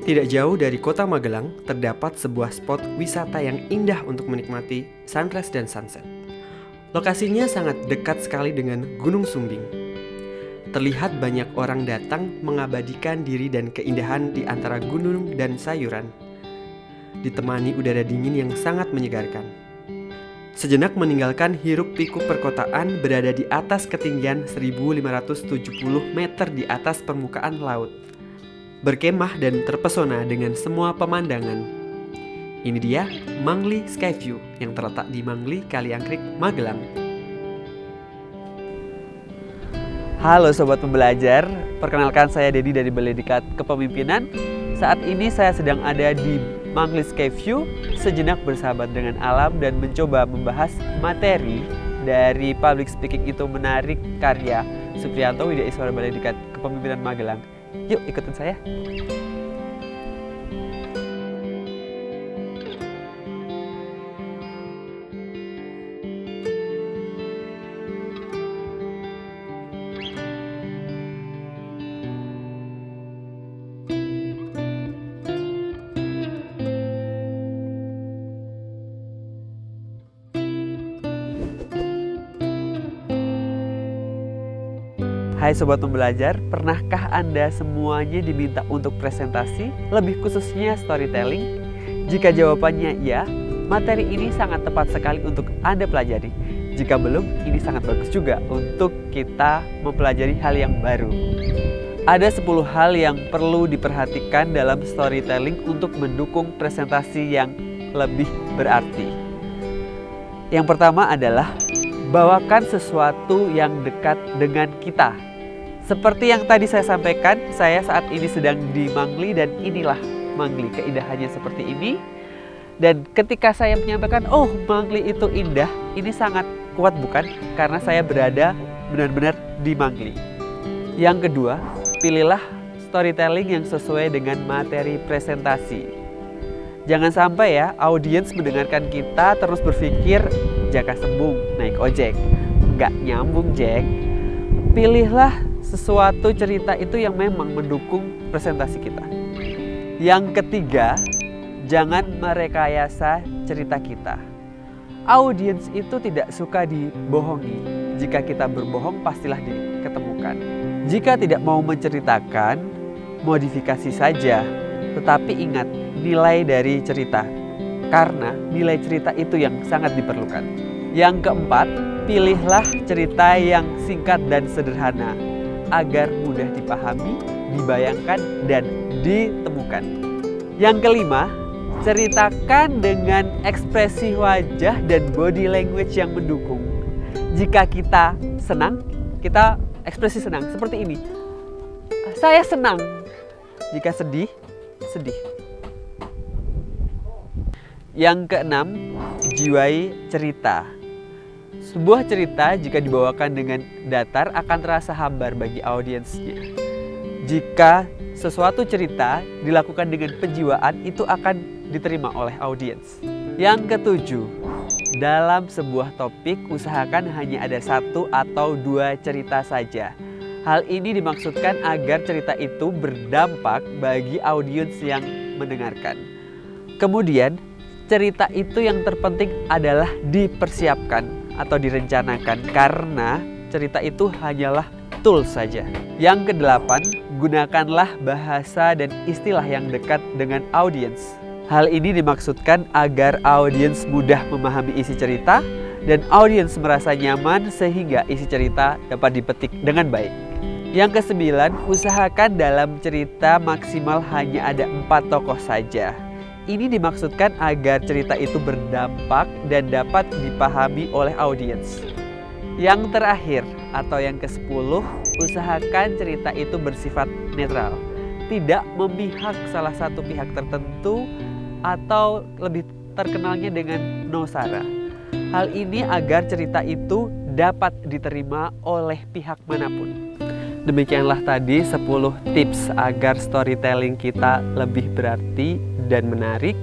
Tidak jauh dari kota Magelang, terdapat sebuah spot wisata yang indah untuk menikmati sunrise dan sunset. Lokasinya sangat dekat sekali dengan Gunung Sumbing. Terlihat banyak orang datang mengabadikan diri dan keindahan di antara gunung dan sayuran, ditemani udara dingin yang sangat menyegarkan. Sejenak meninggalkan hiruk-pikuk perkotaan berada di atas ketinggian 1570 meter di atas permukaan laut. Berkemah dan terpesona dengan semua pemandangan. Ini dia Mangli Skyview yang terletak di Mangli, Kaliangkrik, Magelang. Halo Sobat Pembelajar, perkenalkan saya Dedi dari Balai Diklat Kepemimpinan. Saat ini saya sedang ada di Mangli Skyview, sejenak bersahabat dengan alam dan mencoba membahas materi dari Public Speaking Itu Menarik karya Supriyanto Widya Iswara Balai Diklat Kepemimpinan Magelang. Yuk ikutin saya. Hai Sobat Pembelajar, pernahkah Anda semuanya diminta untuk presentasi, lebih khususnya storytelling? Jika jawabannya iya, materi ini sangat tepat sekali untuk Anda pelajari. Jika belum, ini sangat bagus juga untuk kita mempelajari hal yang baru. Ada 10 hal yang perlu diperhatikan dalam storytelling untuk mendukung presentasi yang lebih berarti. Yang pertama adalah bawakan sesuatu yang dekat dengan kita. Seperti yang tadi saya sampaikan, saya saat ini sedang di Mangli dan inilah Mangli, keindahannya seperti ini. Dan ketika saya menyampaikan, oh Mangli itu indah, ini sangat kuat bukan? Karena saya berada benar-benar di Mangli. Yang kedua, pilihlah storytelling yang sesuai dengan materi presentasi. Jangan sampai ya, audiens mendengarkan kita terus berpikir, jaka sembung, naik ojek. Nggak nyambung, Jack. Pilihlah sesuatu cerita itu yang memang mendukung presentasi kita. Yang ketiga, jangan merekayasa cerita kita. Audiens itu tidak suka dibohongi. Jika kita berbohong, pastilah diketemukan. Jika tidak mau menceritakan, modifikasi saja. Tetapi ingat, nilai dari cerita. Karena nilai cerita itu yang sangat diperlukan. Yang keempat, pilihlah cerita yang singkat dan sederhana agar mudah dipahami, dibayangkan, dan ditemukan. Yang kelima, ceritakan dengan ekspresi wajah dan body language yang mendukung. Jika kita senang, kita ekspresi senang seperti ini. Saya senang. Jika sedih, sedih. Yang keenam, jiwai cerita. Sebuah cerita jika dibawakan dengan datar akan terasa hambar bagi audiensnya. Jika sesuatu cerita dilakukan dengan penjiwaan, itu akan diterima oleh audiens. Yang ketujuh, dalam sebuah topik usahakan hanya ada 1 atau 2 cerita saja. Hal ini dimaksudkan agar cerita itu berdampak bagi audiens yang mendengarkan. Kemudian, cerita itu yang terpenting adalah dipersiapkan atau direncanakan karena cerita itu hanyalah tools saja. Yang kedelapan, gunakanlah bahasa dan istilah yang dekat dengan audiens. Hal ini dimaksudkan agar audiens mudah memahami isi cerita dan audiens merasa nyaman sehingga isi cerita dapat dipetik dengan baik. Yang kesembilan, usahakan dalam cerita maksimal hanya ada 4 tokoh saja. Ini dimaksudkan agar cerita itu berdampak dan dapat dipahami oleh audiens. Yang terakhir atau yang ke-10, usahakan cerita itu bersifat netral. Tidak memihak salah satu pihak tertentu atau lebih terkenalnya dengan no sara. Hal ini agar cerita itu dapat diterima oleh pihak manapun. Demikianlah tadi 10 tips agar storytelling kita lebih berarti dan menarik.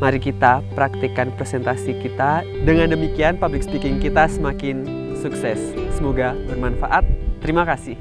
Mari kita praktikkan presentasi kita. Dengan demikian public speaking kita semakin sukses. Semoga bermanfaat. Terima kasih.